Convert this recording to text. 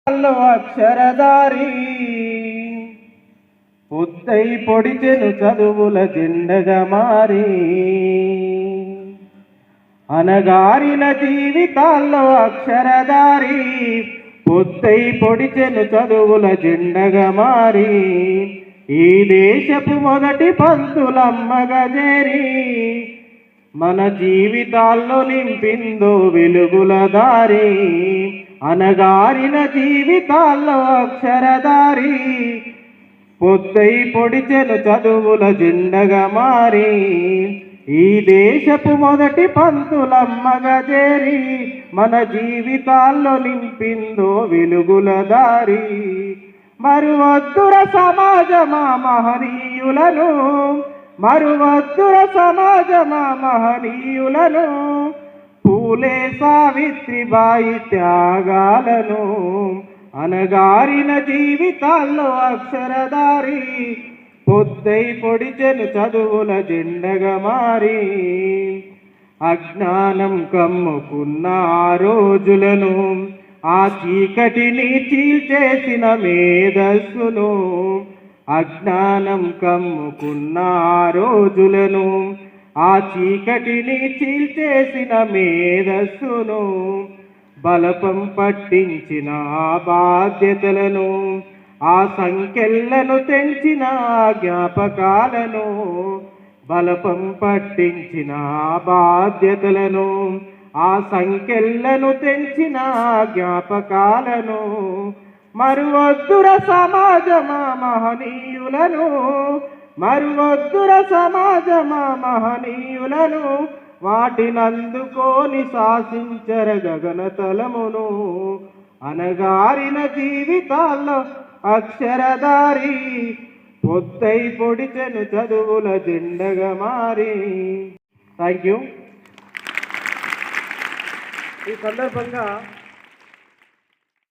అక్షరధారి పొద్దై పొడిచెను చదువుల జెండగా మారి అనగారిన జీవితాల్లో అక్షరధారి పొద్దై పొడిచెను చదువుల జెండగా మారి ఈ దేశపు మొదటి పంతులమ్మగా చేరి మన జీవితాల్లో నింపిందో వెలుగుల దారి అనగారిన జీవితాల్లో అక్షరధారి పొద్దై పొడిచెను చదువుల జెండగా మారి ఈ దేశపు మొదటి పంతులమ్మగా చేరి మన జీవితాల్లో నింపిందో వెలుగుల దారి మరువద్దుర సమాజమా మహనీయులను మరువద్దుర సమాజమా మహనీయులను పూలే సావిత్రిబాయి త్యాగాలను అనగారిన జీవితాల్లో అక్షరధారి పొద్దై పొడిచెను చదువుల జెండగా మారి అజ్ఞానం కమ్ముకున్న ఆ రోజులను ఆ చీకటిని చీల్చేసిన మేధస్సును అజ్ఞానం కమ్ముకున్న ఆ రోజులను ఆ చీకటిని చీల్చేసిన మేధస్సును బలపం పట్టించిన ఆ బాధ్యతలను ఆ సంఖ్యలను తెంచిన జ్ఞాపకాలను బలపం పట్టించిన ఆ బాధ్యతలను ఆ సంఖ్యలను తెంచిన జ్ఞాపకాలను మరువద్దుర సమాజమా మహనీయులను మరువద్దుర సమాజమా మహనీయులను వాటినందుకోని శాసించర గగనతలమును అనగారిన జీవితాల్లో అక్షరధారి పొద్దై పొడిచెను చదువుల జెండగా మారి. Thank you. ఈ సందర్భంగా